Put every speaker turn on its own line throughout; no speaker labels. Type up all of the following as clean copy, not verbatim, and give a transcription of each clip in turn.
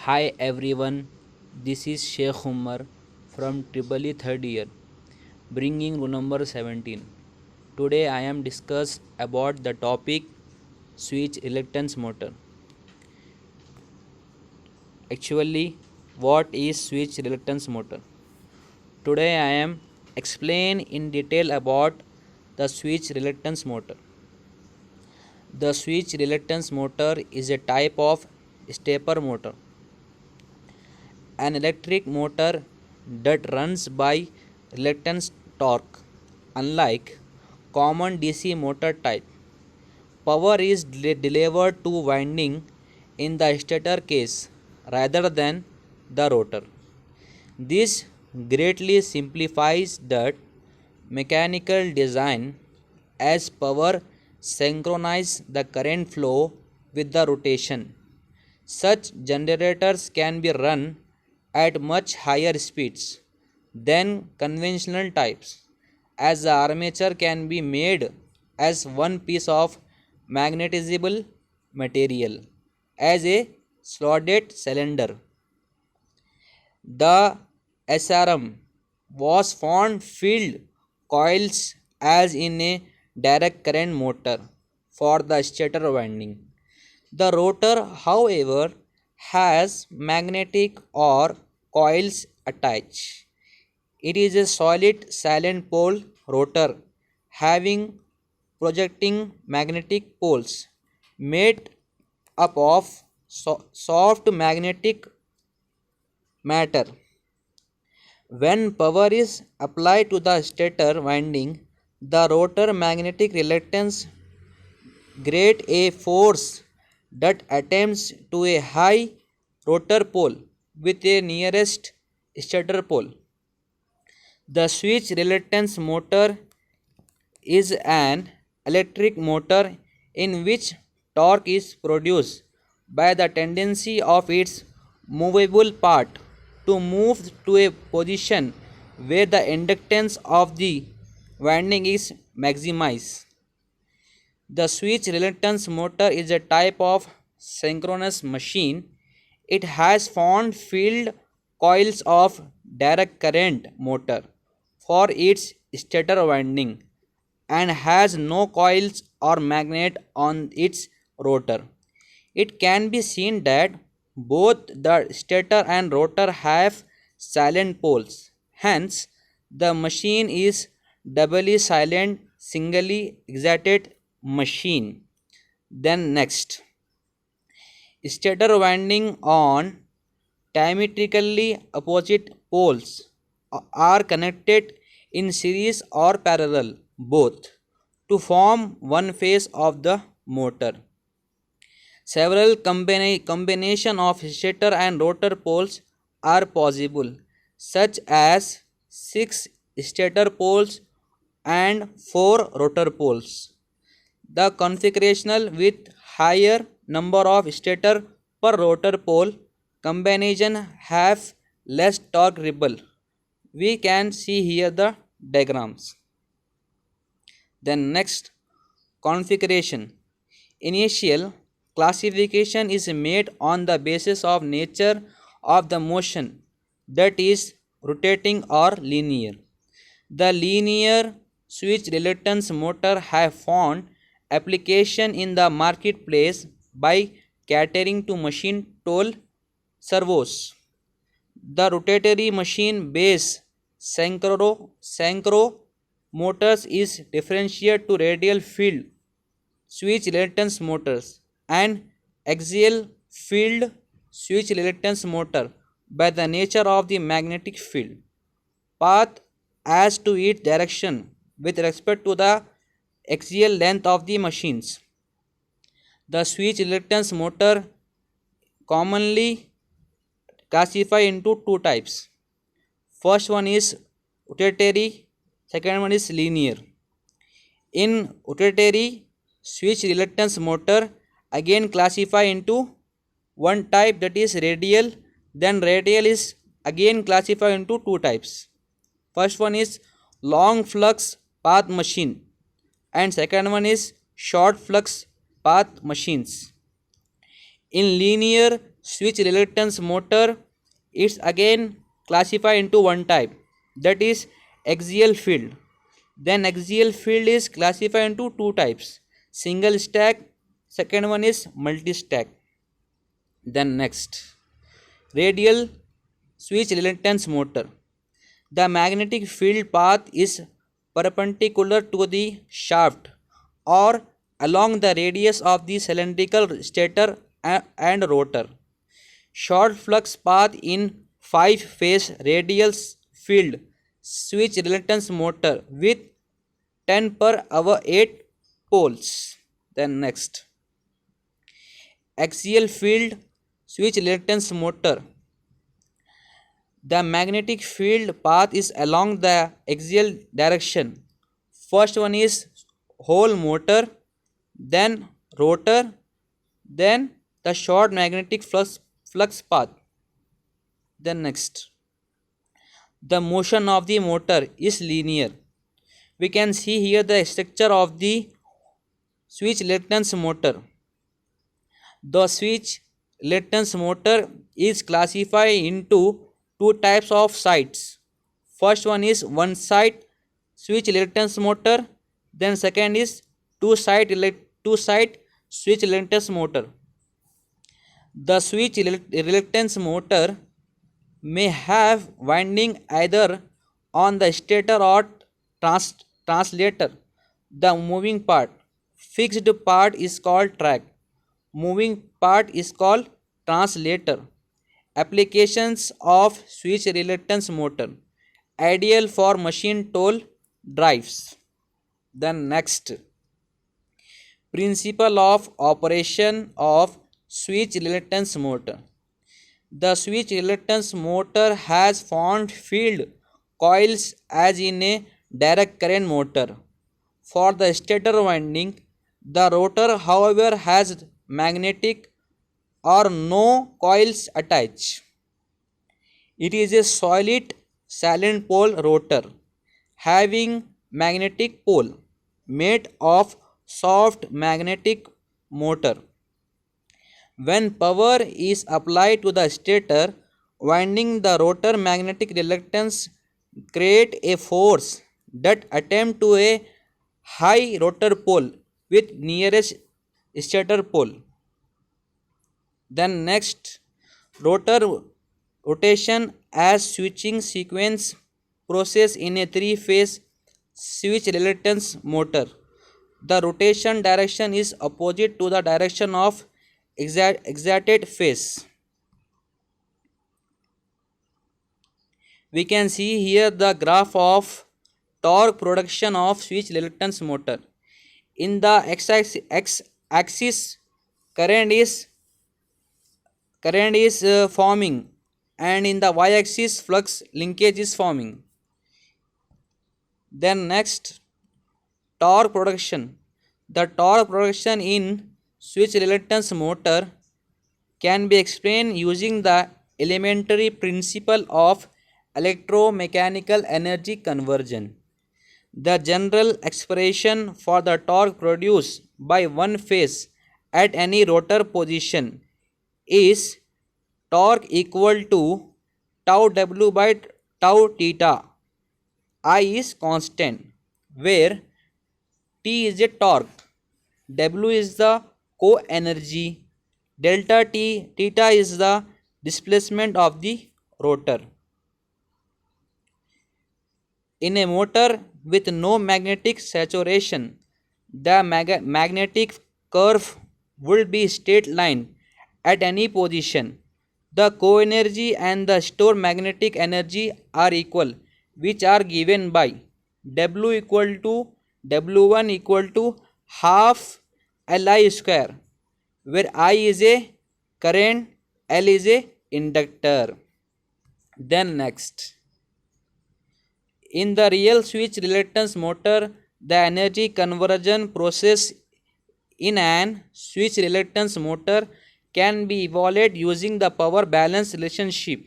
Hi everyone, this is Sheikh Umar from Triple E third year, bringing room number 17. Today I am discuss about the topic switch reluctance motor. Actually, what is switch reluctance motor? Today I am explain in detail about the switch reluctance motor. The switch reluctance motor is a type of stepper motor, an electric motor that runs by reluctance torque. Unlike common DC motor type, power is delivered to winding in the stator case rather than the rotor. This greatly simplifies the mechanical design as power synchronize the current flow with the rotation. Such generators can be run at much higher speeds than conventional types, as the armature can be made as one piece of magnetizable material as a slotted cylinder. The SRM was found filled coils as in a direct current motor for the stator winding. The rotor, however, has magnetic or coils attached. It is a solid silent pole rotor having projecting magnetic poles made up of soft magnetic matter. When power is applied to the stator winding, the rotor magnetic reluctance creates a force that attempts to a high rotor pole with a nearest stator pole. The switch reluctance motor is an electric motor in which torque is produced by the tendency of its movable part to move to a position where the inductance of the winding is maximized. The switch reluctance motor is a type of synchronous machine. It has found field coils of direct current motor for its stator winding and has no coils or magnet on its rotor. It can be seen that both the stator and rotor have silent poles. Hence, the machine is doubly silent, singly excited machine. Then next, stator winding on diametrically opposite poles are connected in series or parallel both to form one phase of the motor. Several combination of stator and rotor poles are possible, such as 6 stator poles and 4 rotor poles. The configurational with higher number of stator per rotor pole combination have less torque ripple. We can see here the diagrams. Then next, configuration. Initial classification is made on the basis of nature of the motion, that is rotating or linear. The linear switch reluctance motor have found application in the marketplace by catering to machine toll servos. The rotatory machine based synchro motors is differentiated to radial field switch reluctance motors and axial field switch reluctance motor by the nature of the magnetic field path as to its direction with respect to the axial length of the machines. The switch reluctance motor commonly classified into two types. First one is rotatory, second one is linear. In rotatory switch reluctance motor again classify into one type, that is radial, then radial is again classified into two types. First one is long flux path machine and second one is short flux path machines. In linear switch reluctance motor is again classified into one type, that is axial field. Then axial field is classified into two types, single stack, second one is multi stack. Then next, radial switch reluctance motor. The magnetic field path is perpendicular to the shaft or along the radius of the cylindrical stator and rotor. Short flux path in 5-phase radial field switch reluctance motor with 10 per hour 8 poles. Then next, axial field switch reluctance motor. The magnetic field path is along the axial direction. First one is whole motor, then rotor, then the short magnetic flux path. Then next, the motion of the motor is linear. We can see here the structure of the switch reluctance motor. The switch reluctance motor is classified into two types of sites. First one is one side switch reluctance motor, then second is two side switch reluctance motor. The switch reluctance motor may have winding either on the stator or translator. The moving part, fixed part is called track, moving part is called translator. Applications of switch reluctance motor, ideal for machine tool drives. Then next, principle of operation of switch reluctance motor. The switch reluctance motor has fond field coils as in a direct current motor. For the stator winding, the rotor however has magnetic or no coils attached. It is a solid silent pole rotor having magnetic pole made of soft magnetic motor. When power is applied to the stator winding, the rotor magnetic reluctance create a force that attempt to a high rotor pole with nearest stator pole. Then next, rotor rotation as switching sequence process in a three-phase switch reluctance motor. The rotation direction is opposite to the direction of excited phase. We can see here the graph of torque production of switch reluctance motor. In the x-axis current is forming, and in the y-axis flux linkage is forming. Then next, torque production. The torque production in switch reluctance motor can be explained using the elementary principle of electromechanical energy conversion. The general expression for the torque produced by one phase at any rotor position is torque equal to tau w by tau theta. I is constant, where T is a torque, W is the co-energy, delta T theta is the displacement of the rotor. In a motor with no magnetic saturation, the magnetic curve would be straight line at any position. The co-energy and the stored magnetic energy are equal, which are given by W equal to W1 equal to half Li square, where I is a current, L is a inductor. Then next, in the real switch reluctance motor, the energy conversion process in an switch reluctance motor can be evaluated using the power balance relationship.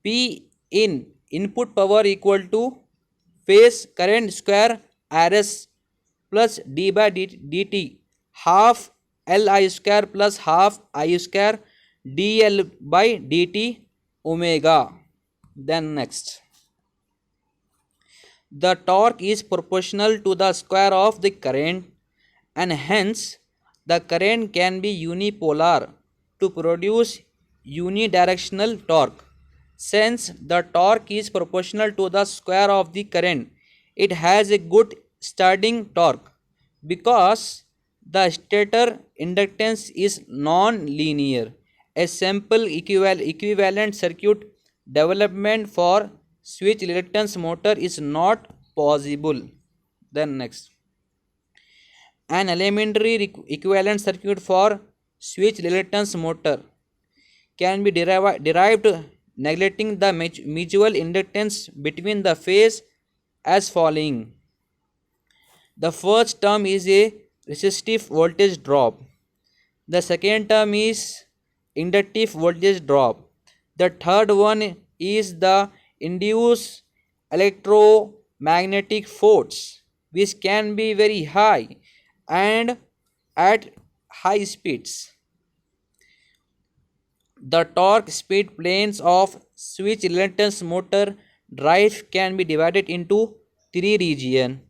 P in input power equal to phase current square Rs plus d by dt half Li square plus half I square dl by dt omega. Then next, the torque is proportional to the square of the current, and hence the current can be unipolar to produce unidirectional torque. Since the torque is proportional to the square of the current, it has a good starting torque because the stator inductance is non-linear. A simple equivalent circuit development for switch reluctance motor is not possible. Then next, an elementary equivalent circuit for switch reluctance motor can be derived neglecting the mutual inductance between the phase as following. The first term is a resistive voltage drop. The second term is inductive voltage drop. The third one is the induced electromagnetic force, which can be very high and at high speeds. The torque speed planes of switch reluctance motor drive can be divided into three regions.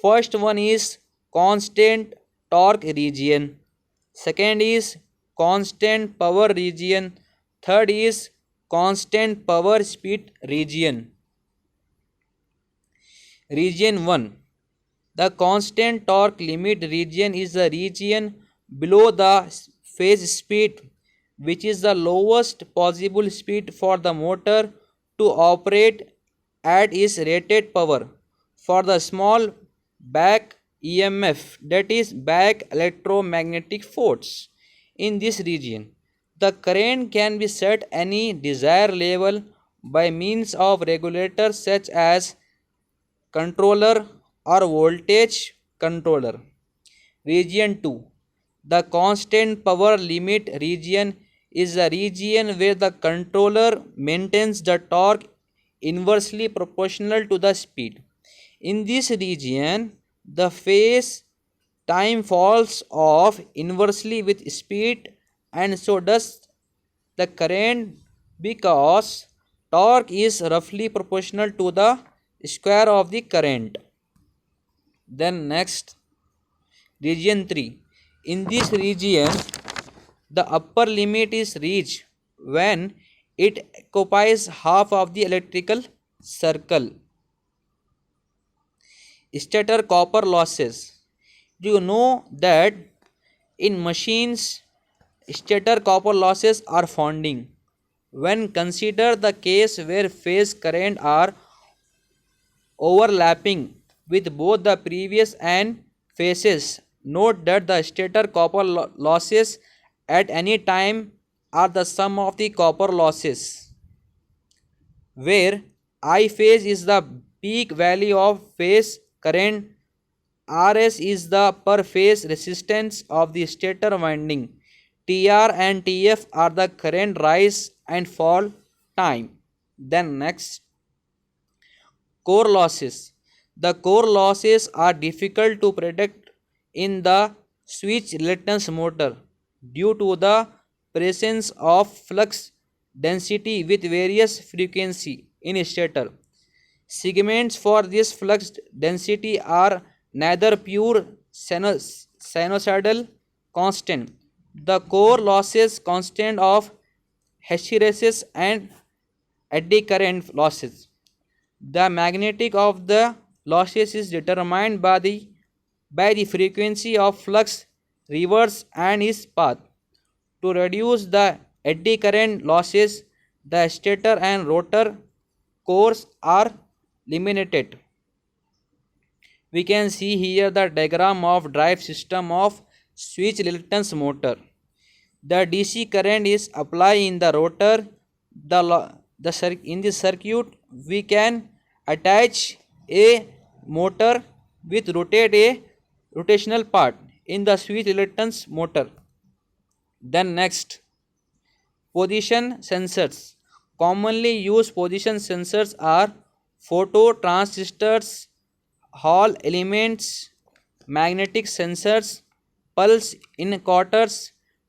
First one is constant torque region. Second is constant power region. Third is constant power speed region. Region 1. The constant torque limit region is the region below the phase speed, which is the lowest possible speed for the motor to operate at its rated power. For the small back EMF, that is back electromagnetic force, in this region, the current can be set any desired level by means of regulators such as controller or voltage controller. Region 2. The constant power limit region is the region where the controller maintains the torque inversely proportional to the speed. In this region, the phase time falls off inversely with speed, and so does the current because torque is roughly proportional to the square of the current. Then next, region 3. In this region, the upper limit is reached when it occupies half of the electrical circle. Stator copper losses. Do you know that in machines stator copper losses are founding? When consider the case where phase current are overlapping with both the previous and phases, note that the stator copper losses at any time are the sum of the copper losses, where I phase is the peak value of phase current, Rs is the per phase resistance of the stator winding, Tr and Tf are the current rise and fall time. Then next, core losses. The core losses are difficult to predict in the switch reluctance motor due to the presence of flux density with various frequency in stator. Segments for this flux density are neither pure sinusoidal constant. The core losses constant of hysteresis and eddy current losses. The magnetic of the losses is determined by the frequency of flux reverse and its path. To reduce the eddy current losses, the stator and rotor cores are eliminated. We can see here the diagram of drive system of switch reluctance motor. The DC current is applied in the rotor. In this circuit, we can attach a motor with rotational part in the switch reluctance motor. Then next, position sensors. Commonly used position sensors are phototransistors, Hall elements, magnetic sensors, pulse in quarters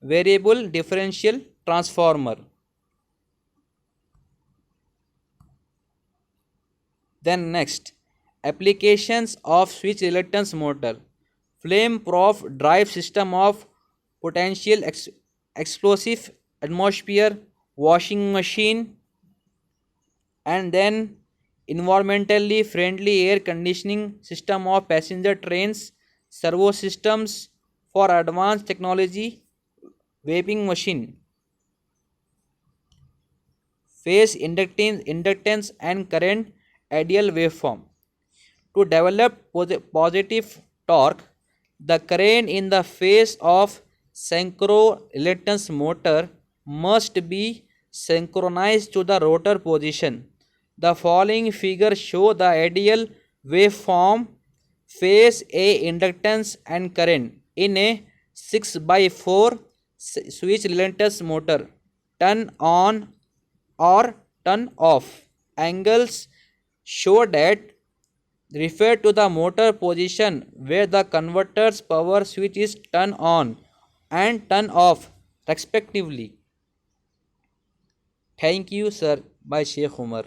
variable differential transformer. Then next, applications of switch reluctance motor, flame proof drive system of potential explosive atmosphere, washing machine, and then environmentally friendly air conditioning system of passenger trains, servo systems for advanced technology, vaping machine, phase inductance and current ideal waveform. To develop positive torque, the current in the phase of synchro reluctance motor must be synchronized to the rotor position. The following figure show the ideal waveform, phase A inductance and current in a 6 by 4 switch reluctance motor. Turn on or turn off angles show that refer to the motor position where the converter's power switch is turned on and turned off respectively. Thank you, sir, by Sheikh Umar.